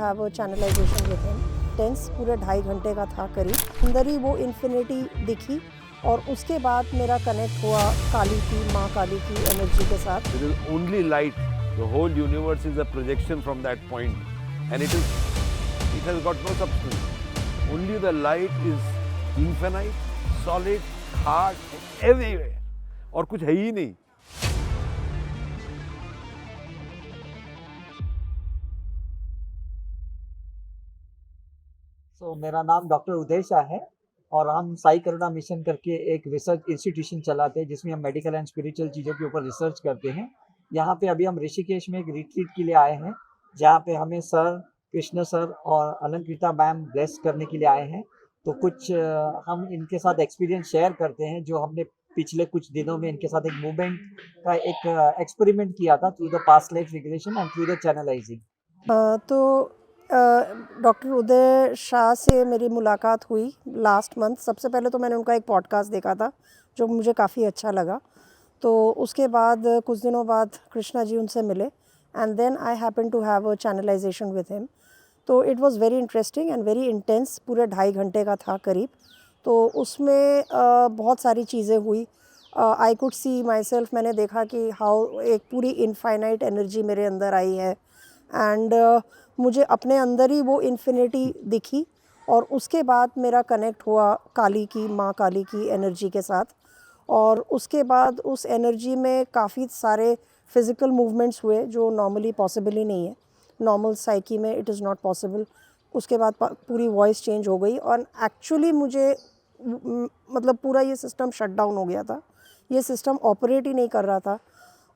Have a channelization with him. टेंस पूरे 2.5 घंटे का था करीब। अंदर ही वो इन्फिनिटी दिखी और उसके बाद मेरा कनेक्ट हुआ काली की, माँ काली की एनर्जी के साथ। There is only light. The whole universe is a projection from that point, and it has got no substance. Only the light is infinite, solid, hard, everywhere. और कुछ है ही नहीं. मेरा नाम डॉक्टर उदय शाह है और हम साई करुणा मिशन करके एक रिसर्च इंस्टीट्यूशन चलाते हैं जिसमें हम मेडिकल एंड स्पिरिचुअल चीज़ों के ऊपर रिसर्च करते हैं। यहाँ पे अभी हम ऋषिकेश में एक रिट्रीट के लिए आए हैं जहाँ पे हमें सर, कृष्ण सर और अलंकृता मैम ब्लेस करने के लिए आए हैं। तो कुछ हम इनके साथ एक्सपीरियंस शेयर करते हैं जो हमने पिछले कुछ दिनों में इनके साथ एक मूवमेंट का एक एक्सपेरिमेंट किया था through the past life regression and through the channelising. तो डॉक्टर उदय शाह से मेरी मुलाकात हुई लास्ट मंथ। सबसे पहले तो मैंने उनका एक पॉडकास्ट देखा था जो मुझे काफ़ी अच्छा लगा। तो उसके बाद कुछ दिनों बाद कृष्णा जी उनसे मिले and then I happen to have a channelization with him. तो it was very interesting and very intense. पूरे 2.5 घंटे का था करीब। तो उसमें बहुत सारी चीज़ें हुई। I could see my self. मैंने देखा कि हाउ एक पूरी इनफाइनाइट एनर्जी मेरे अंदर आई है एंड मुझे अपने अंदर ही वो इन्फिनिटी दिखी और उसके बाद मेरा कनेक्ट हुआ काली की, माँ काली की एनर्जी के साथ। और उसके बाद उस एनर्जी में काफ़ी सारे फिज़िकल मूवमेंट्स हुए जो नॉर्मली पॉसिबल ही नहीं है। नॉर्मल साइकी में इट इज़ नॉट पॉसिबल। उसके बाद पूरी वॉइस चेंज हो गई और एक्चुअली मुझे मतलब पूरा ये सिस्टम शट डाउन हो गया था। ये सिस्टम ऑपरेट ही नहीं कर रहा था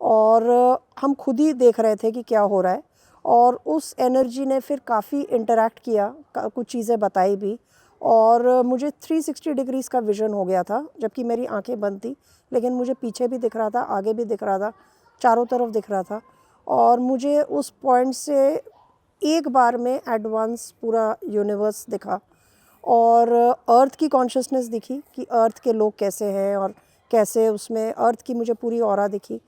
और हम खुद ही देख रहे थे कि क्या हो रहा है। और उस एनर्जी ने फिर काफ़ी इंटरैक्ट किया, कुछ चीज़ें बताई भी और मुझे 360 डिग्रीज़ का विज़न हो गया था जबकि मेरी आंखें बंद थी, लेकिन मुझे पीछे भी दिख रहा था, आगे भी दिख रहा था, चारों तरफ दिख रहा था। और मुझे उस पॉइंट से एक बार में एडवांस पूरा यूनिवर्स दिखा और अर्थ की कॉन्शियसनेस दिखी कि अर्थ के लोग कैसे हैं और कैसे उसमें अर्थ की मुझे पूरी ऑरा दिखी।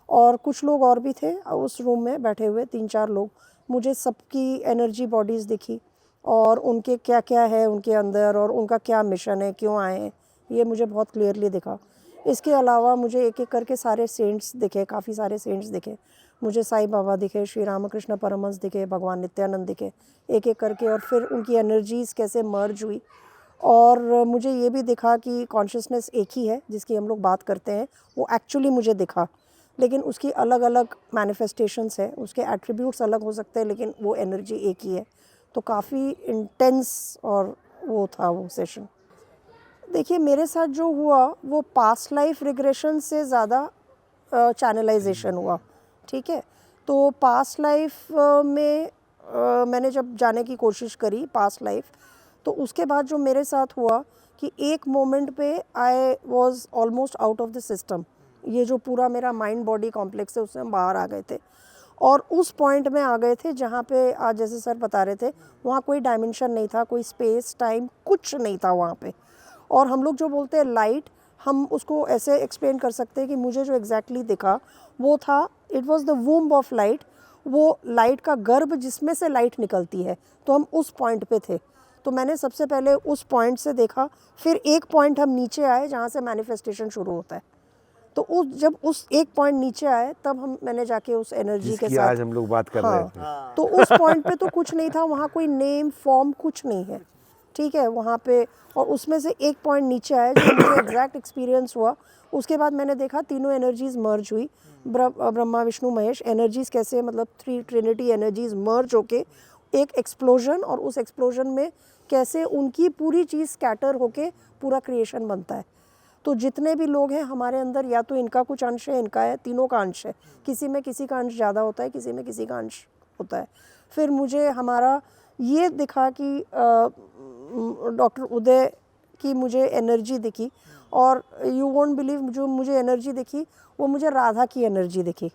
और कुछ लोग और भी थे उस रूम में बैठे हुए, 3-4 लोग। मुझे सबकी एनर्जी बॉडीज़ दिखी और उनके क्या क्या है उनके अंदर और उनका क्या मिशन है, क्यों आए हैं, ये मुझे बहुत क्लियरली दिखा। इसके अलावा मुझे एक एक करके सारे सेंट्स दिखे, काफ़ी सारे सेंट्स दिखे। मुझे साईं बाबा दिखे, श्री रामकृष्ण परमहंस दिखे, भगवान नित्यानंद दिखे, एक एक करके। और फिर उनकी एनर्जीज़ कैसे मर्ज हुई। और मुझे ये भी दिखा कि कॉन्शियसनेस एक ही है जिसकी हम लोग बात करते हैं, वो एक्चुअली मुझे दिखा, लेकिन उसकी अलग अलग मैनिफेस्टेशंस है, उसके एट्रीब्यूट्स अलग हो सकते हैं, लेकिन वो एनर्जी एक ही है। तो काफ़ी इंटेंस और वो था वो सेशन। देखिए, मेरे साथ जो हुआ वो पास्ट लाइफ रिग्रेशन से ज़्यादा चैनलाइजेशन हुआ, ठीक है। तो पास्ट लाइफ में मैंने जब जाने की कोशिश करी पास्ट लाइफ, तो उसके बाद जो मेरे साथ हुआ कि एक मोमेंट पे I was almost out of the system. ये जो पूरा मेरा माइंड बॉडी कॉम्प्लेक्स है उससे हम बाहर आ गए थे और उस पॉइंट में आ गए थे जहाँ पे आज जैसे सर बता रहे थे, वहाँ कोई डायमेंशन नहीं था, कोई स्पेस टाइम कुछ नहीं था वहाँ पे। और हम लोग जो बोलते हैं लाइट, हम उसको ऐसे एक्सप्लेन कर सकते हैं कि मुझे जो एग्जैक्टली दिखा वो था, it was the womb of light. वो लाइट का गर्भ जिसमें से लाइट निकलती है, तो हम उस पॉइंट पे थे। तो मैंने सबसे पहले उस पॉइंट से देखा, फिर एक पॉइंट हम नीचे आए जहाँ से मैनिफेस्टेशन शुरू होता है। तो जब उस एक पॉइंट नीचे आए तब मैंने जाके उस एनर्जी के साथ, आज हम लोग बात कर रहे थे। तो उस पॉइंट पे तो कुछ नहीं था, वहाँ कोई नेम फॉर्म कुछ नहीं है, ठीक है वहाँ पे। और उसमें से एक पॉइंट नीचे आया जो मुझे एग्जैक्ट एक्सपीरियंस हुआ। उसके बाद मैंने देखा तीनों एनर्जीज मर्ज हुई, ब्रह्मा विष्णु महेश एनर्जीज कैसे, मतलब 3 ट्रिनिटी एनर्जीज मर्ज होके एक एक्सप्लोजन, और उस एक्सप्लोजन में कैसे उनकी पूरी चीज़ स्कैटर होके पूरा क्रिएशन बनता है। तो जितने भी लोग हैं हमारे अंदर, या तो इनका कुछ अंश है, इनका है, तीनों का अंश है। किसी में किसी का अंश ज़्यादा होता है, किसी में किसी का अंश होता है। फिर मुझे हमारा ये दिखा कि डॉक्टर उदय की मुझे एनर्जी दिखी, और यू वोंट बिलीव जो मुझे एनर्जी दिखी वो मुझे राधा की एनर्जी दिखी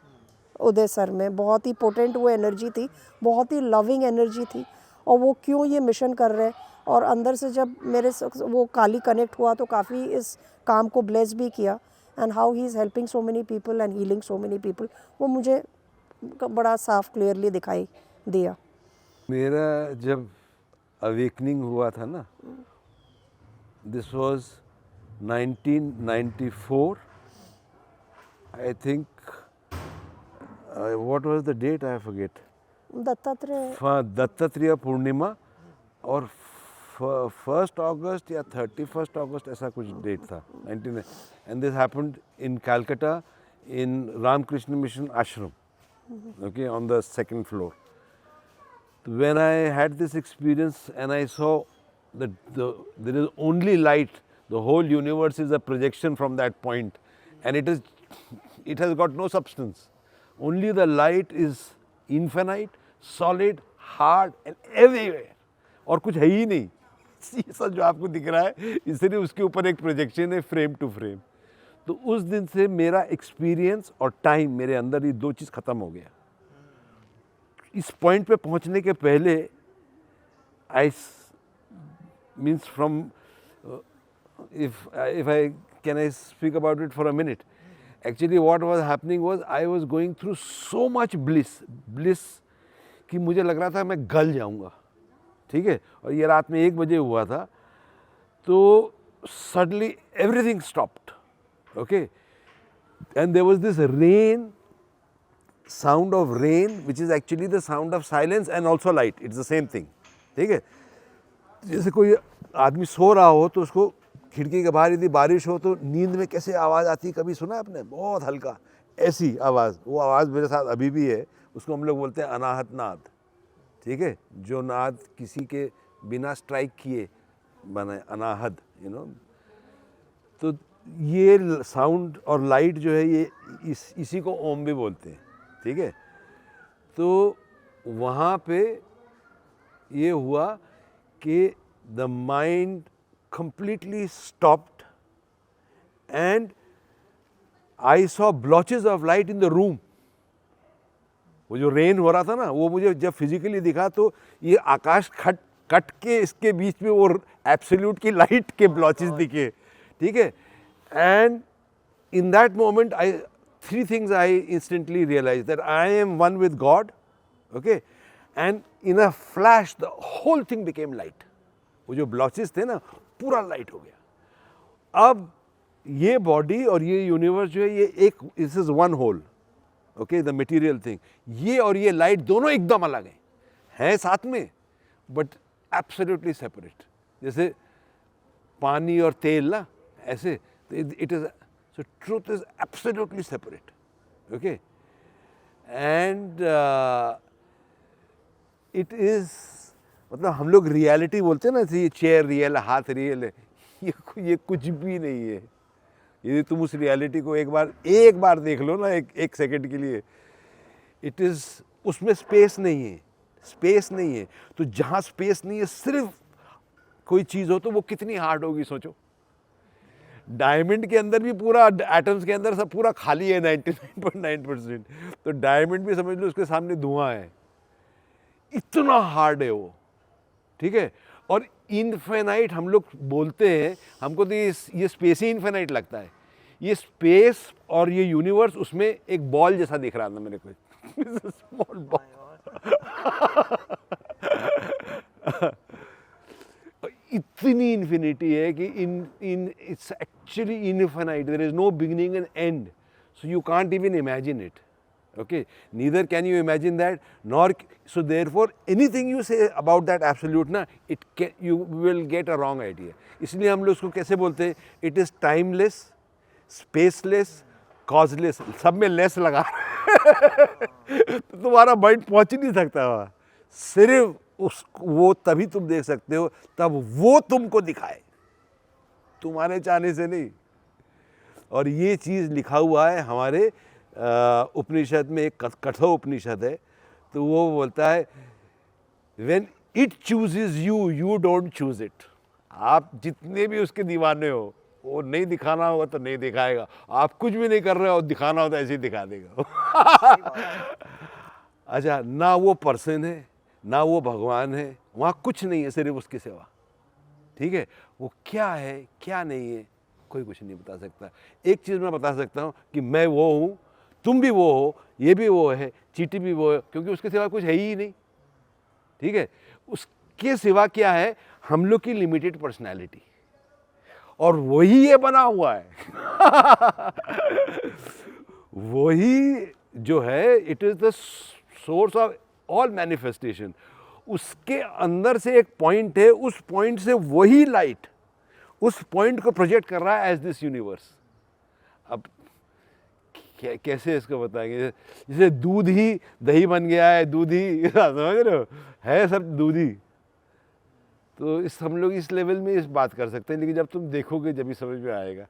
उदय सर में। बहुत ही पोटेंट वो एनर्जी थी, बहुत ही लविंग एनर्जी थी। और वो क्यों ये मिशन कर रहे हैं, और अंदर से जब मेरे वो काली कनेक्ट हुआ तो काफ़ी इस काम को ब्लेस भी किया, and how he is helping so many people and healing so many people, वो मुझे बड़ा साफ क्लियरली दिखाई दिया। मेरा जब अवेकनिंग हुआ था ना, this was 1994, I think. What was the date, I forget. Dattatreya Dattatreya Purnima और 1 अगस्त या 31 अगस्त ऐसा कुछ डेट था 19. And this happened in Calcutta in Ramakrishna Mission ashram, okay, on the second floor. When I had this experience and I saw that there is only light, the whole universe is a projection from that point, and it has got no substance. Only the light is infinite, solid, hard and everywhere. और कुछ है ही नहीं. ये सब जो आपको दिख रहा है इसलिए उसके ऊपर एक प्रोजेक्शन है फ्रेम टू फ्रेम. तो उस दिन से मेरा एक्सपीरियंस और टाइम, मेरे अंदर ये दो चीज़ ख़त्म हो गया. इस पॉइंट पे पहुंचने के पहले I means from if I can I speak about it for a minute. Actually what was happening was I was going through so much bliss कि मुझे लग रहा था मैं गल जाऊंगा. ठीक है, और ये रात में 1 बजे हुआ था. तो suddenly everything stopped. Okay, and there was this sound of rain which is actually the sound of silence and also light. It's the same thing. ठीक है, जैसे कोई आदमी सो रहा हो तो उसको खिड़की के बाहर यदि बारिश हो तो नींद में कैसे आवाज़ आती है, कभी सुना है आपने? बहुत हल्का ऐसी आवाज़. वो आवाज़ मेरे साथ अभी भी है. उसको हम लोग बोलते हैं अनाहत नाद. ठीक है, जो नाद किसी के बिना स्ट्राइक किए बने, अनाहद, यू नो. तो ये साउंड और लाइट जो है ये इसी को ओम भी बोलते हैं. ठीक है, तो वहाँ पे ये हुआ कि the mind completely stopped and I saw blotches of light in the room. वो जो रेन हो रहा था ना, वो मुझे जब फिजिकली दिखा तो ये आकाश कट के इसके बीच में वो एब्सोल्यूट की लाइट के ब्लॉचेस दिखे. ठीक है, and in that moment I 3 things I instantly realized that I am one with God. Okay, and in a flash the whole thing became light. वो जो ब्लॉचेस थे ना पूरा लाइट हो गया. अब ये बॉडी और ये यूनिवर्स जो है ये एक, this is one whole. Okay, the material thing, ये और ये लाइट दोनों एकदम अलग हैं साथ में बट एब्सोल्युटली सेपरेट. जैसे पानी और तेल ना, ऐसे it is. So truth is absolutely separate. Okay, and it is, मतलब हम लोग रियलिटी बोलते हैं ना, ये चेयर रियल है, हाथ रियल है, ये कुछ भी नहीं है. यदि तुम उस रियलिटी को एक बार देख लो ना, एक सेकंड के लिए, इट इज़, उसमें स्पेस नहीं है. तो जहाँ स्पेस नहीं है, सिर्फ कोई चीज़ हो तो वो कितनी हार्ड होगी सोचो. डायमंड के अंदर भी पूरा, एटम्स के अंदर सब पूरा खाली है 99.9%. तो डायमंड भी समझ लो उसके सामने धुआं है, इतना हार्ड है वो. ठीक है, और इनफिनाइट हम लोग बोलते हैं, हमको तो ये स्पेस ही इनफिनाइट लगता है. ये स्पेस और ये यूनिवर्स, उसमें एक बॉल जैसा दिख रहा था मेरे को, स्मॉल बॉल. इतनी इन्फिनिटी है कि it's actually infinite. There is no beginning and end, so you can't even imagine it. Okay, neither can you imagine that, nor so therefore anything you say about that absolute ना, you will get a wrong idea. इसलिए हम लोग उसको कैसे बोलते हैं? It is timeless, spaceless, causeless. सब में लेस लगा. तो तुम्हारा माइंड पहुंच ही नहीं सकता वहाँ. सिर्फ वो तभी तुम देख सकते हो तब वो तुमको दिखाए, तुम्हारे चाहने से नहीं. और ये चीज़ लिखा हुआ है हमारे उपनिषद में. एक कठोर उपनिषद है, तो वो बोलता है when it chooses you, you don't choose it. आप जितने भी उसके दीवाने हो, वो नहीं दिखाना होगा तो नहीं दिखाएगा. आप कुछ भी नहीं कर रहे हो, दिखाना हो तो ऐसे ही दिखा देगा. अच्छा, ना वो पर्सन है, ना वो भगवान है, वहाँ कुछ नहीं है, सिर्फ उसकी सेवा. ठीक है, वो क्या है क्या नहीं है कोई कुछ नहीं बता सकता. एक चीज़ मैं बता सकता हूँ कि मैं वो हूँ, तुम भी वो हो, ये भी वो है, चीटी भी वो है, क्योंकि उसके सिवा कुछ है ही नहीं. ठीक है, उसके सिवा क्या है, हम लोग की लिमिटेड पर्सनैलिटी, और वही ये बना हुआ है वही जो है, it is the source of all manifestation. उसके अंदर से एक पॉइंट है, उस पॉइंट से वही लाइट उस पॉइंट को प्रोजेक्ट कर रहा है एज दिस यूनिवर्स। अब कैसे इसको बताएंगे, जैसे दूध ही दही बन गया है, दूध ही समझ रहे हो, है सब दूध ही। तो इस हम लोग इस लेवल में इस बात कर सकते हैं, लेकिन जब तुम देखोगे जब भी समझ में आएगा।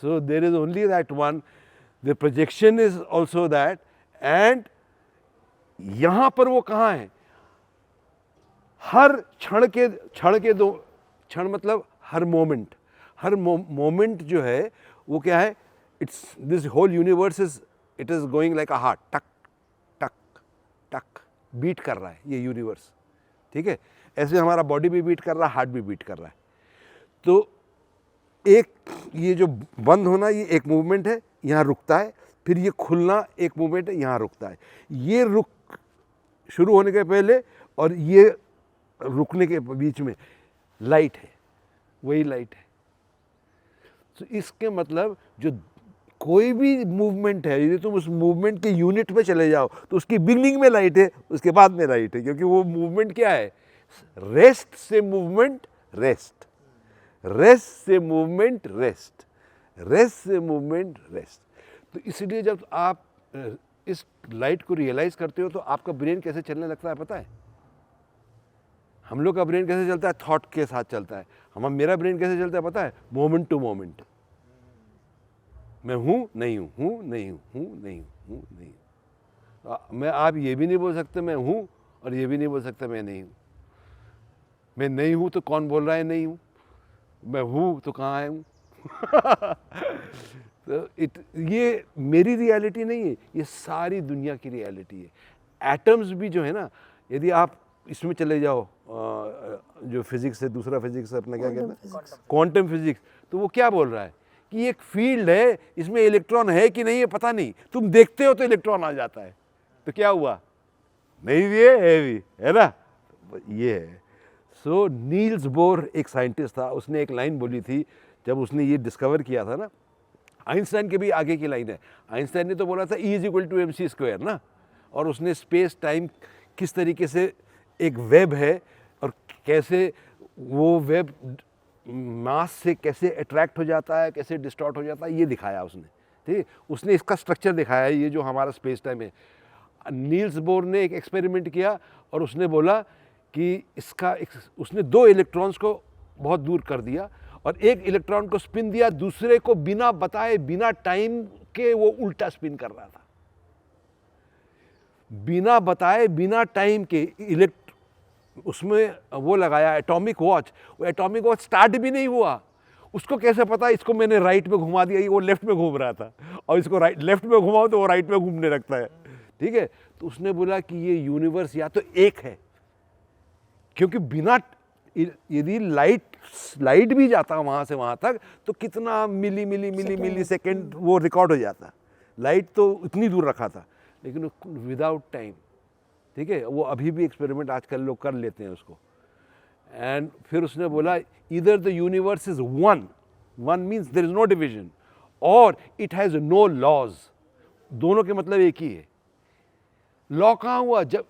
So there is only that one, the projection is also that, and यहाँ पर वो कहाँ है, हर क्षण के दो क्षण, मतलब हर मोमेंट, हर मोमेंट जो है वो क्या है, it's this whole universe is, it is going like a heart, टक टक टक बीट कर रहा है ये यूनिवर्स, ठीक है। ऐसे हमारा बॉडी भी बीट कर रहा है, हार्ट भी बीट कर रहा है। तो एक ये जो बंद होना, ये एक मूवमेंट है, यहाँ रुकता है, फिर ये खुलना एक मूवमेंट है, यहाँ रुकता है। ये रुक शुरू होने के पहले और ये रुकने के बीच में लाइट है, वही लाइट है। तो इसके मतलब जो कोई भी मूवमेंट है, यदि तुम उस मूवमेंट के यूनिट में चले जाओ तो उसकी बिगनिंग में लाइट है, उसके बाद में लाइट है, क्योंकि वो मूवमेंट क्या है, रेस्ट से मूवमेंट, रेस्ट, रेस्ट से मूवमेंट, रेस्ट, रेस्ट से मूवमेंट, रेस्ट। तो इसलिए जब आप इस लाइट को रियलाइज करते हो तो आपका ब्रेन कैसे चलने लगता है पता है। हम लोग का ब्रेन कैसे चलता है, थॉट के साथ चलता है। मेरा ब्रेन कैसे चलता है पता है, मोमेंट टू मोमेंट। मैं हूँ नहीं हूँ, हूँ नहीं हूँ, हूँ नहीं हूँ, हूँ नहीं हूँ। मैं, आप ये भी नहीं बोल सकते मैं हूँ, और ये भी नहीं बोल सकते मैं नहीं हूँ। मैं नहीं हूँ तो कौन बोल रहा है नहीं हूँ, मैं हूँ तो कहाँ आया हूँ तो ये मेरी रियलिटी नहीं है, ये सारी दुनिया की रियलिटी है। एटम्स भी जो है ना, यदि आप इसमें चले जाओ, जो फिजिक्स है, दूसरा फिजिक्स है अपना, क्या कहते हैं, क्वांटम फिजिक्स, तो वो क्या बोल रहा है कि एक फील्ड है, इसमें इलेक्ट्रॉन है कि नहीं है पता नहीं, तुम देखते हो तो इलेक्ट्रॉन आ जाता है। तो क्या हुआ, नहीं भी है भी, है ना, ये है। सो नील्स बोर एक साइंटिस्ट था, उसने एक लाइन बोली थी जब उसने ये डिस्कवर किया था ना, आइंस्टाइन के भी आगे की लाइन है। आइंस्टाइन ने तो बोला था E = mc² ना, और उसने स्पेस टाइम किस तरीके से एक वेब है और कैसे वो वेब मास से कैसे अट्रैक्ट हो जाता है, कैसे डिस्टॉर्ट हो जाता है, ये दिखाया उसने, ठीक है। उसने इसका स्ट्रक्चर दिखाया है, ये जो हमारा स्पेस टाइम है। नील्स बोर ने एक एक्सपेरिमेंट किया और उसने बोला कि उसने 2 इलेक्ट्रॉन्स को बहुत दूर कर दिया और एक इलेक्ट्रॉन को स्पिन दिया, दूसरे को बिना बताए, बिना टाइम के वो उल्टा स्पिन कर रहा था। बिना बताए, बिना टाइम के उसमें वो लगाया एटॉमिक वॉच, वो एटॉमिक वॉच स्टार्ट भी नहीं हुआ। उसको कैसे पता, इसको मैंने राइट में घुमा दिया, वो लेफ्ट में घूम रहा था, और इसको लेफ्ट में घुमाओ तो वो राइट में घूमने लगता है, ठीक है। तो उसने बोला कि ये यूनिवर्स या तो एक है, क्योंकि बिना, यदि लाइट भी जाता वहाँ से वहाँ तक तो कितना मिली सेकेंड वो रिकॉर्ड हो जाता। लाइट तो इतनी दूर रखा था, लेकिन विदाउट टाइम, ठीक है। वो अभी भी एक्सपेरिमेंट आजकल लोग कर लेते हैं उसको। एंड फिर उसने बोला either the universe is one means there is no division, और इट हैज़ नो लॉज। दोनों के मतलब एक ही है। लॉ कहाँ हुआ, जब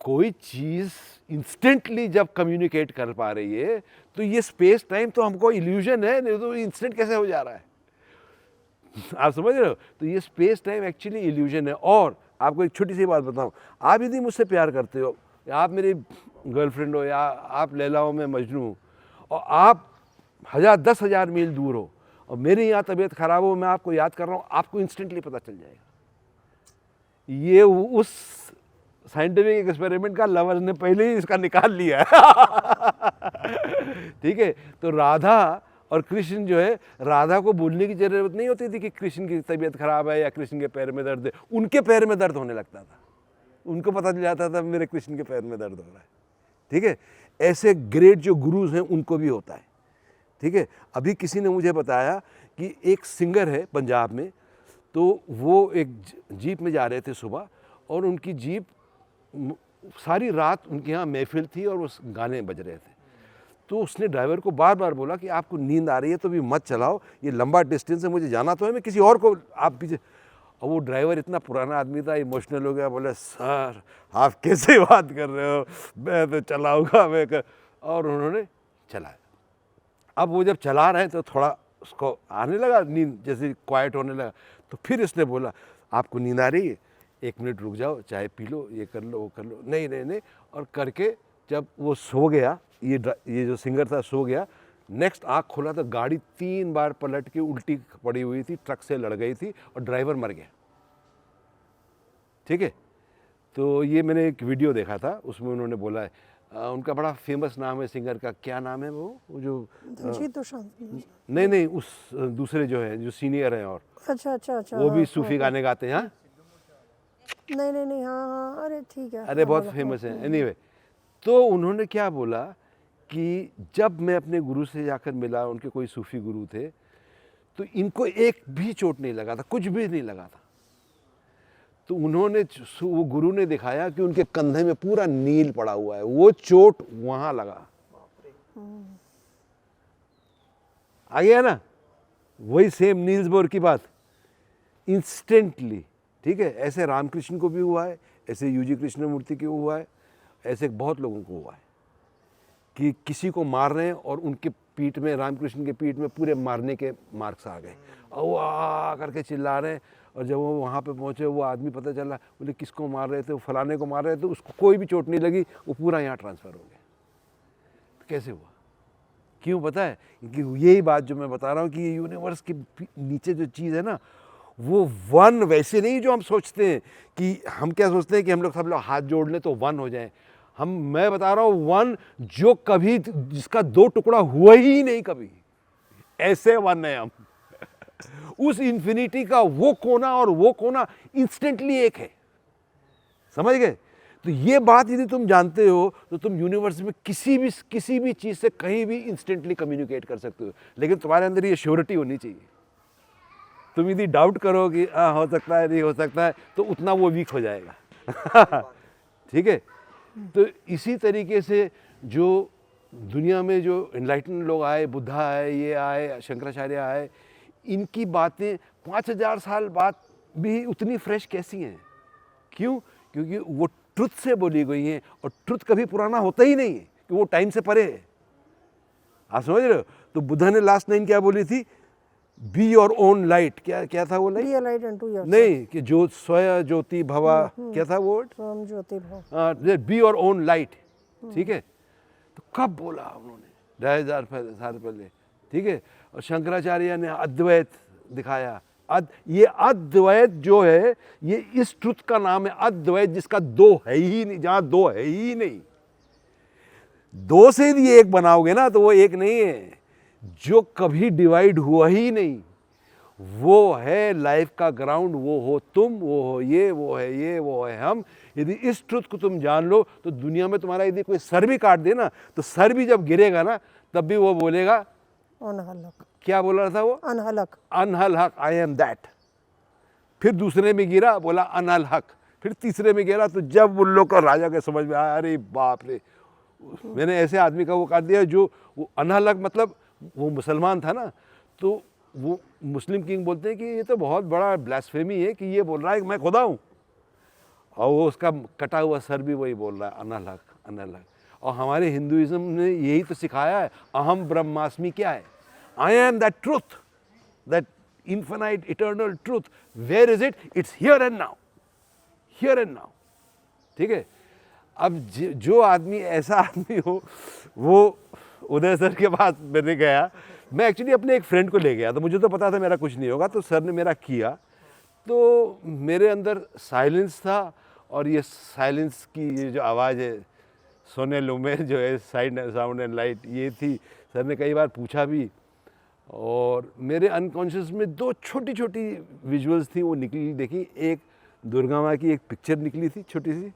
कोई चीज़ इंस्टेंटली जब कम्युनिकेट कर पा रही है तो ये स्पेस टाइम तो हमको इल्यूजन है, नहीं तो इंस्टेंट कैसे हो जा रहा है, आप समझ रहे हो। तो ये स्पेस टाइम एक्चुअली इल्यूजन है। और आपको एक छोटी सी बात बताऊं, आप यदि मुझसे प्यार करते हो, या आप मेरी गर्लफ्रेंड हो, या आप लैला हो मैं मजनू हूँ, और आप 10,000 मील दूर हो और मेरी यहाँ तबीयत खराब हो, मैं आपको याद कर रहा हूँ, आपको इंस्टेंटली पता चल जाएगा। ये उस साइंटिफिक एक्सपेरिमेंट का लवर्स ने पहले ही इसका निकाल लिया है ठीक है। तो राधा और कृष्ण जो है, राधा को बोलने की जरूरत नहीं होती थी कि कृष्ण की तबीयत खराब है या कृष्ण के पैर में दर्द है, उनके पैर में दर्द होने लगता था, उनको पता चल जाता था मेरे कृष्ण के पैर में दर्द हो रहा है, ठीक है। ऐसे ग्रेट जो गुरुज हैं उनको भी होता है, ठीक है। अभी किसी ने मुझे बताया कि एक सिंगर है पंजाब में, तो वो एक जीप में जा रहे थे सुबह, और उनकी जीप सारी रात उनके यहाँ महफिल थी और वो गाने बज रहे थे। तो उसने ड्राइवर को बार बार बोला कि आपको नींद आ रही है तो भी मत चलाओ, ये लंबा डिस्टेंस है, मुझे जाना तो है, मैं किसी और को आप पीछे। और वो ड्राइवर इतना पुराना आदमी था, इमोशनल हो गया, बोले सर आप कैसे बात कर रहे हो, मैं तो चलाऊँगा मैं कर। और उन्होंने चलाया। अब वो जब चला रहे तो थोड़ा उसको आने लगा नींद, जैसे क्वाइट होने लगा। तो फिर इसने बोला आपको नींद आ रही है, 1 मिनट रुक जाओ, चाय पी लो, ये कर लो वो कर लो। नहीं नहीं नहीं। और करके जब वो सो गया, ये जो सिंगर था सो गया, नेक्स्ट आँख खोला तो गाड़ी 3 बार पलट के उल्टी पड़ी हुई थी, ट्रक से लड़ गई थी और ड्राइवर मर गया। ठीक है। तो ये मैंने एक वीडियो देखा था, उसमें उन्होंने बोला है उनका बड़ा फेमस नाम है सिंगर का, क्या नाम है वो जो दिलजीत दोसांझ। नहीं नहीं, उस दूसरे जो है जो सीनियर हैं और अच्छा अच्छा अच्छा। वो भी हाँ, सूफी गाने गाते हैं। हाँ नहीं नहीं नहीं, हाँ हाँ, अरे ठीक है। अरे बहुत फेमस है। एनीवे, तो उन्होंने क्या बोला कि जब मैं अपने गुरु से जाकर मिला, उनके कोई सूफी गुरु थे, तो इनको एक भी चोट नहीं लगा था, कुछ भी नहीं लगा था। तो उन्होंने, वो गुरु ने दिखाया कि उनके कंधे में पूरा नील पड़ा हुआ है, वो चोट वहां लगा। आ गया ना, वही सेम नील्स बोर की बात, इंस्टेंटली। ठीक है। ऐसे रामकृष्ण को भी हुआ है, ऐसे यूजी कृष्णमूर्ति को हुआ है, ऐसे बहुत लोगों को हुआ है कि किसी को मार रहे हैं और उनके पीठ में, रामकृष्ण के पीठ में पूरे मारने के मार्क्स आ गए और वो आ करके चिल्ला रहे हैं। और जब वो वहाँ पे पहुँचे, वो आदमी पता चला, बोले किसको मार रहे थे, वो फलाने को मार रहे थे, उसको कोई भी चोट नहीं लगी, वो पूरा यहाँ ट्रांसफ़र हो गया। तो कैसे हुआ? क्यों पता है? क्योंकि यही बात जो मैं बता रहा हूँ कि ये यूनिवर्स के नीचे जो चीज़ है ना, वो वन वैसे नहीं जो हम सोचते हैं कि हम क्या सोचते हैं कि हम लोग सब लोग हाथ जोड़ लें तो वन हो जाए। मैं बता रहा हूँ वन जो कभी, जिसका 2 टुकड़ा हुआ ही नहीं कभी, ऐसे वन है हम। उस इन्फिनिटी का वो कोना और वो कोना इंस्टेंटली एक है। समझ गए? तो ये बात यदि तुम जानते हो तो तुम यूनिवर्स में किसी भी चीज से कहीं भी इंस्टेंटली कम्युनिकेट कर सकते हो। लेकिन तुम्हारे अंदर ये श्योरिटी होनी चाहिए। तुम यदि डाउट करो कि हो सकता है, नहीं हो सकता है, तो उतना वो वीक हो जाएगा। ठीक है। तो इसी तरीके से जो दुनिया में जो एनलाइटन लोग आए, बुद्धा आए, ये आए, शंकराचार्य आए, इनकी बातें 5000 साल बाद भी उतनी फ्रेश कैसी हैं? क्यों? क्योंकि वो ट्रुथ से बोली गई हैं और ट्रुथ कभी पुराना होता ही नहीं है, कि वो टाइम से परे है। आप समझ रहे हो? तो बुद्धा ने लास्ट लाइन क्या बोली थी? Be your own light. क्या था वो light? Be a light unto yourself. नहीं, कि जो स्वय ज्योति भवा, क्या था वो? स्वयं ज्योति भव। Be your own light. ठीक है। तो कब बोला उन्होंने? 2000 साल पहले। ठीक है। और शंकराचार्य ने अद्वैत दिखाया। ये अद्वैत जो है, ये इस ट्रुथ का नाम है अद्वैत, जिसका 2 है ही नहीं, जहां 2 है ही नहीं। 2 से यदि 1 बनाओगे ना तो वो 1 नहीं है। जो कभी डिवाइड हुआ ही नहीं, वो है लाइफ का ग्राउंड। वो हो तुम, वो हो ये, वो है ये, वो है हम। यदि इस ट्रुथ को तुम जान लो तो दुनिया में तुम्हारा यदि कोई सर भी काट दे ना, तो सर भी जब गिरेगा ना, तब भी वो बोलेगा अनहल हक। क्या बोल रहा था वो? अनहल हक। अनहल हक, आई एम दैट। फिर दूसरे में गिरा, बोला अनहल हक। फिर तीसरे में गिरा, तो जब उन लोग को राजा के समझ में आया, अरे बाप रे, मैंने ऐसे आदमी का वो काट दिया जो वो अनहल हक, मतलब वो मुसलमान था ना, तो वो मुस्लिम किंग बोलते हैं कि ये तो बहुत बड़ा ब्लास्फेमी है कि ये बोल रहा है कि मैं खुदा हूँ, और वो उसका कटा हुआ सर भी वही बोल रहा है, अनहल हक, अनहल हक। और हमारे हिंदुइज्म ने यही तो सिखाया है, अहम ब्रह्मास्मि क्या है? I am that truth, that infinite eternal truth. Where is it? It's here and now. Here and now. ठीक है। अब जो आदमी ऐसा आदमी हो, वो उदय सर के पास मैंने गया। मैं एक्चुअली अपने एक फ्रेंड को ले गया, तो मुझे तो पता था मेरा कुछ नहीं होगा, तो सर ने मेरा किया, तो मेरे अंदर साइलेंस था। और ये साइलेंस की ये जो आवाज़ है, सोने लुमे जो है, साउंड एंड लाइट, ये थी। सर ने कई बार पूछा भी, और मेरे अनकॉन्शियस में 2 छोटी छोटी विजुअल्स थी, वो निकली देखी। एक दुर्गा माँ की एक पिक्चर निकली थी छोटी सी,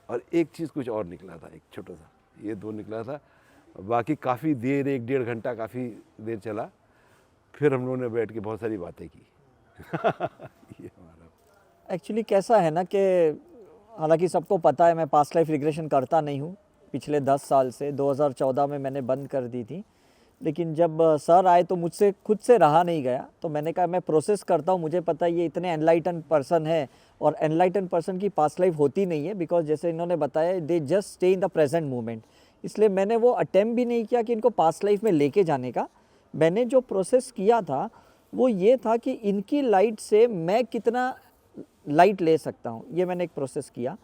और एक चीज़ कुछ और निकला था, एक छोटा सा, ये 2 निकला था। बाकी काफ़ी देर, 1-1.5 घंटा काफ़ी देर चला। फिर हम लोगों ने बैठ के बहुत सारी बातें की। ये हमारा एक्चुअली कैसा है ना कि हालांकि सबको पता है मैं पास्ट लाइफ रिग्रेशन करता नहीं हूँ पिछले 10 साल से। 2014 में मैंने बंद कर दी थी, लेकिन जब सर आए तो मुझसे खुद से रहा नहीं गया। तो मैंने कहा मैं प्रोसेस करता हूँ, मुझे पता है ये इतने एनलाइटन पर्सन है और एनलाइटन पर्सन की पास्ट लाइफ होती नहीं है, बिकॉज जैसे इन्होंने बताया they just stay in the present moment. इसलिए मैंने वो अटेम्प्ट भी नहीं किया कि इनको पास्ट लाइफ में लेके जाने का। मैंने जो प्रोसेस किया था वो ये था कि इनकी लाइट से मैं कितना लाइट ले सकता हूँ, ये मैंने एक प्रोसेस किया।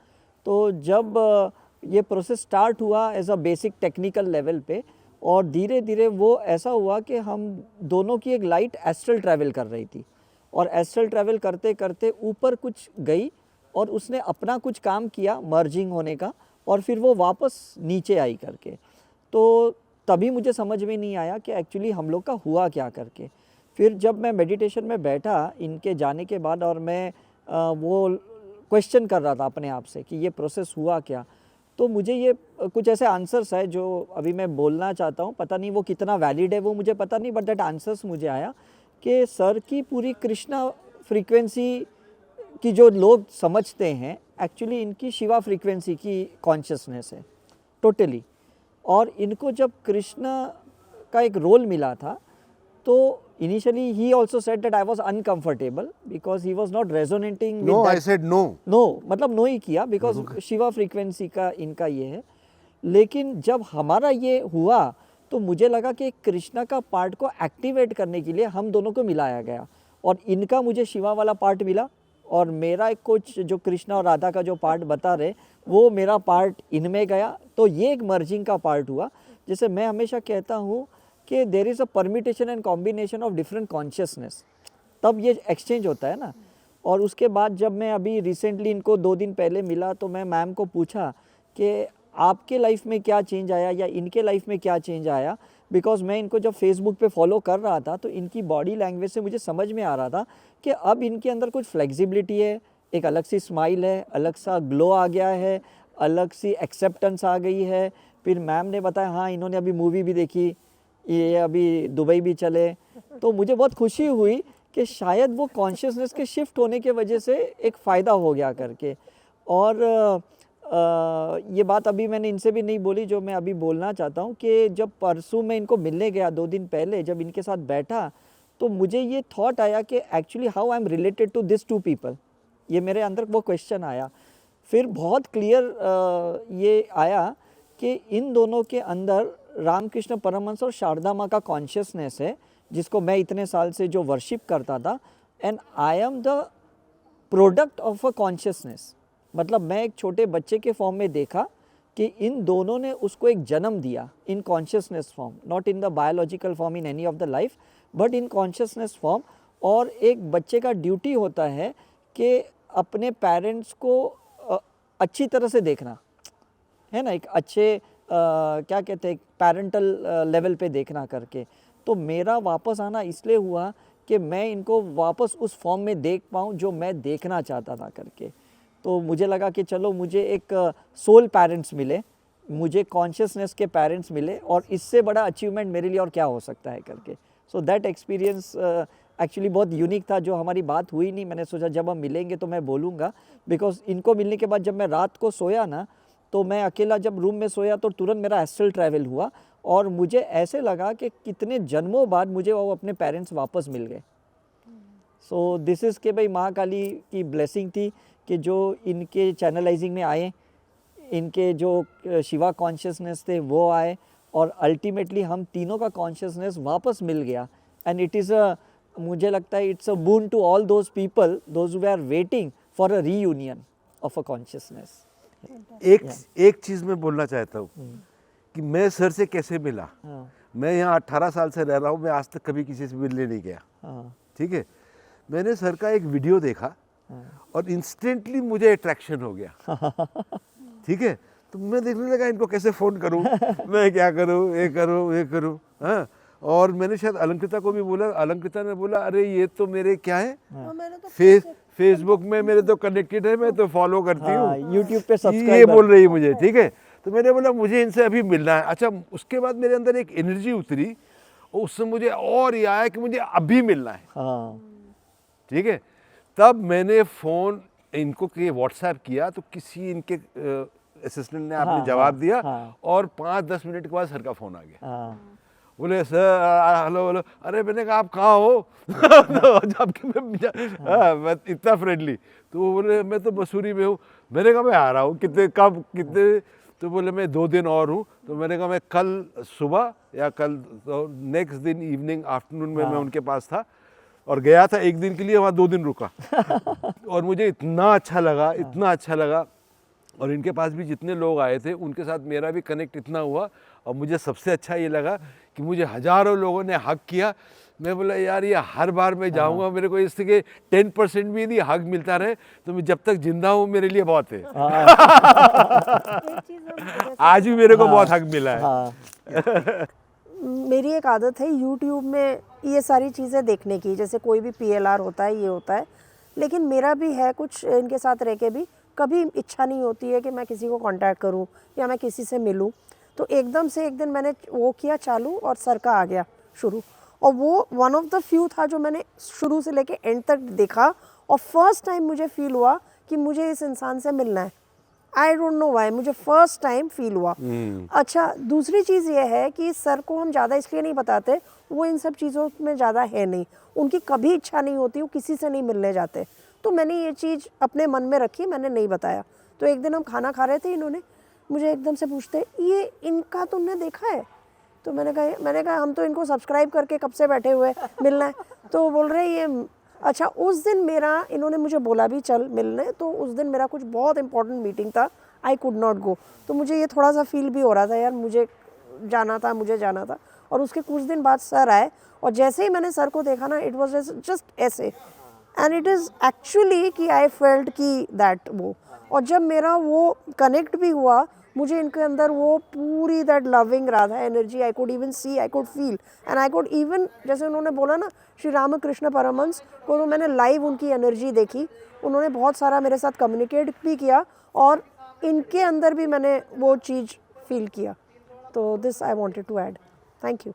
तो जब ये प्रोसेस स्टार्ट हुआ as a basic technical level पे, और धीरे धीरे वो ऐसा हुआ कि हम दोनों की एक लाइट एस्ट्रल ट्रैवल कर रही थी, और एस्ट्रल ट्रैवल करते करते ऊपर कुछ गई और उसने अपना कुछ काम किया मर्जिंग होने का, और फिर वो वापस नीचे आई करके। तो तभी मुझे समझ में नहीं आया कि एक्चुअली हम लोग का हुआ क्या करके। फिर जब मैं मेडिटेशन में बैठा इनके जाने के बाद, और मैं वो क्वेश्चन कर रहा था अपने आप से कि ये प्रोसेस हुआ क्या, तो मुझे ये कुछ ऐसे आंसर्स है जो अभी मैं बोलना चाहता हूँ। पता नहीं वो कितना वैलिड है वो मुझे पता नहीं, बट दैट आंसर्स मुझे आया कि सर की पूरी कृष्णा फ्रीक्वेंसी की जो लोग समझते हैं, एक्चुअली इनकी शिवा फ्रीक्वेंसी की कॉन्शियसनेस है टोटली। और इनको जब कृष्णा का एक रोल मिला था तो initially he also said that I was uncomfortable because he was not resonating with No, that. I said no. No मतलब नो ही किया, बिकॉज शिवा फ्रीक्वेंसी का इनका ये है। लेकिन जब हमारा ये हुआ तो मुझे लगा कि कृष्णा का पार्ट को एक्टिवेट करने के लिए हम दोनों को मिलाया गया, और इनका मुझे शिवा वाला पार्ट मिला, और मेरा एक कुछ जो कृष्णा और राधा का जो पार्ट बता रहे वो मेरा पार्ट इनमें गया। तो ये एक मर्जिंग का पार्ट हुआ। जैसे मैं हमेशा कहता हूँ कि there is a permutation and combination of different consciousness, तब ये एक्सचेंज होता है ना। और उसके बाद जब मैं अभी रिसेंटली इनको 2 दिन पहले मिला तो मैं मैम को पूछा कि आपके लाइफ में क्या चेंज आया या इनके लाइफ में क्या चेंज आया, बिकॉज मैं इनको जब फेसबुक पे फॉलो कर रहा था तो इनकी बॉडी लैंग्वेज से मुझे समझ में आ रहा था कि अब इनके अंदर कुछ फ्लेक्सिबिलिटी है, एक अलग सी स्माइल है, अलग सा ग्लो आ गया है, अलग सी एक्सेप्टेंस आ गई है। फिर मैम ने बताया हाँ इन्होंने अभी मूवी भी देखी, ये अभी दुबई भी चले। तो मुझे बहुत खुशी हुई कि शायद वो कॉन्शियसनेस के शिफ्ट होने के वजह से एक फ़ायदा हो गया करके। और ये बात अभी मैंने इनसे भी नहीं बोली जो मैं अभी बोलना चाहता हूँ कि जब परसों मैं इनको मिलने गया 2 दिन पहले, जब इनके साथ बैठा तो मुझे ये थॉट आया कि actually how I am related to this 2 people, ये मेरे अंदर वो क्वेश्चन आया। फिर बहुत क्लियर ये आया कि इन दोनों के अंदर रामकृष्ण परमहंस और शारदा माँ का कॉन्शियसनेस है, जिसको मैं इतने साल से जो वर्शिप करता था, and I am the product of a consciousness. मतलब मैं एक छोटे बच्चे के फॉर्म में देखा कि इन दोनों ने उसको एक जन्म दिया in consciousness form, not in the biological form in any of the life, but in consciousness form. और एक बच्चे का ड्यूटी होता है कि अपने पेरेंट्स को अच्छी तरह से देखना है ना, एक अच्छे क्या कहते हैं पेरेंटल लेवल पे देखना करके। तो मेरा वापस आना इसलिए हुआ कि मैं इनको वापस उस फॉर्म में देख पाऊँ जो मैं देखना चाहता था करके। तो मुझे लगा कि चलो मुझे एक सोल पेरेंट्स मिले, मुझे कॉन्शियसनेस के पेरेंट्स मिले, और इससे बड़ा अचीवमेंट मेरे लिए और क्या हो सकता है करके। सो दैट एक्सपीरियंस एक्चुअली बहुत यूनिक था, जो हमारी बात हुई नहीं। मैंने सोचा जब हम मिलेंगे तो मैं बोलूँगा, बिकॉज इनको मिलने के बाद जब मैं रात को सोया ना, तो मैं अकेला जब रूम में सोया तो तुरंत मेरा एस्ट्रल ट्रैवल हुआ, और मुझे ऐसे लगा कि कितने जन्मों बाद मुझे वो अपने पेरेंट्स वापस मिल गए। सो दिस इज़ के भाई महाकाली की ब्लेसिंग थी कि जो इनके चैनलाइजिंग में आए, इनके जो शिवा कॉन्शियसनेस थे वो आए, और अल्टीमेटली हम तीनों का कॉन्शियसनेस वापस मिल गया। एंड इट इज़ अ, मुझे लगता है it's a boon to all those people those who are waiting for a reunion of a consciousness. एक चीज़ मैं बोलना चाहता हूँ कि मैं सर से कैसे मिला। मैं यहाँ 18 साल से रह रहा हूँ, मैं आज तक कभी किसी से मिलने नहीं गया, ठीक है। मैंने सर का एक वीडियो देखा और इंस्टेंटली मुझे अट्रैक्शन हो गया, ठीक है। तो मैं देखने लगा इनको कैसे फ़ोन करूँ, मैं क्या करूँ, ये करूँ, ये करूँ, हाँ। और मैंने शायद अलंकृता को भी बोला, अलंकृता ने बोला अरे ये तो मेरे क्या है, फेसबुक में मेरे तो कनेक्टेड है, मैं तो फॉलो करती हूँ, यूट्यूब पे सब्सक्राइब, ये बोल रही है मुझे, ठीक है। तो मैंने बोला मुझे इनसे अभी मिलना है। अच्छा, उसके बाद मेरे अंदर एक एनर्जी उतरी और उससे मुझे और ये आया कि मुझे अभी मिलना है, ठीक है। तब मैंने फ़ोन इनको कि व्हाट्सएप किया तो किसी इनके असिस्टेंट ने हाँ, आपने जवाब हाँ, दिया हाँ। और 5-10 मिनट के बाद सर का फ़ोन आ गया। हाँ, बोले सर हेलो हेलो, अरे मैंने कहा आप कहाँ हो? तो जबकि मैं इतना फ्रेंडली, तो वो बोले मैं तो मसूरी में हूँ। मैंने कहा मैं आ रहा हूँ, कितने कब कितने? तो बोले मैं 2 दिन और हूँ। तो मैंने कहा मैं कल सुबह या कल तो नेक्स्ट दिन इवनिंग आफ्टरनून में मैं उनके पास था और गया था 1 दिन के लिए, वहाँ 2 दिन रुका। और मुझे इतना अच्छा लगा, इतना अच्छा लगा। और इनके पास भी जितने लोग आए थे उनके साथ मेरा भी कनेक्ट इतना हुआ। और मुझे सबसे अच्छा ये लगा कि मुझे हज़ारों लोगों ने हग किया। मैं बोला यार ये हर बार मैं जाऊंगा, मेरे को इससे के 10% भी यदि हग मिलता रहे तो मैं जब तक जिंदा हूँ मेरे लिए बहुत है। एक चीज़ हम आज भी मेरे को बहुत हग मिला है। हाँ, मेरी एक आदत है यूट्यूब में ये सारी चीज़ें देखने की, जैसे कोई भी PLR होता है, ये होता है। लेकिन मेरा भी है कुछ इनके साथ रह के भी कभी इच्छा नहीं होती है कि मैं किसी को कांटेक्ट करूं या मैं किसी से मिलूं। तो एकदम से एक दिन मैंने वो किया चालू और सर का आ गया शुरू, और वो वन ऑफ द फ्यू था जो मैंने शुरू से लेके एंड तक देखा। और फर्स्ट टाइम मुझे फील हुआ कि मुझे इस इंसान से मिलना है। आई डोंट नो वाई, मुझे फर्स्ट टाइम फील हुआ। अच्छा, दूसरी चीज़ ये है कि सर को हम ज़्यादा इसलिए नहीं बताते, वो इन सब चीज़ों में ज़्यादा है नहीं, उनकी कभी इच्छा नहीं होती, वो किसी से नहीं मिलने जाते। तो मैंने ये चीज़ अपने मन में रखी, मैंने नहीं बताया। तो एक दिन हम खाना खा रहे थे, इन्होंने मुझे एकदम से पूछते ये इनका तुमने देखा है? तो मैंने कहा हम तो इनको सब्सक्राइब करके कब से बैठे हुए, मिलना है। तो वो बोल रहे ये अच्छा। उस दिन मेरा, इन्होंने मुझे बोला भी चल मिलने, तो उस दिन मेरा कुछ बहुत इंपॉर्टेंट मीटिंग था, आई कुड नॉट गो। तो मुझे ये थोड़ा सा फील भी हो रहा था यार, मुझे जाना था। और उसके कुछ दिन बाद सर आए और जैसे ही मैंने सर को देखा ना, इट वॉज जस्ट ऐसे, एंड इट इज़ एक्चुअली कि आई फेल्ट कि दैट वो। और जब मेरा वो कनेक्ट भी हुआ, मुझे इनके अंदर वो पूरी that loving Radha energy I could even see, I could feel, and I could even, जैसे उन्होंने बोला ना श्री रामकृष्ण परमहंस को, तो मैंने लाइव उनकी एनर्जी देखी। उन्होंने बहुत सारा मेरे साथ कम्युनिकेट भी किया और इनके अंदर भी मैंने वो चीज़ फील किया। तो this I wanted to add. Thank you.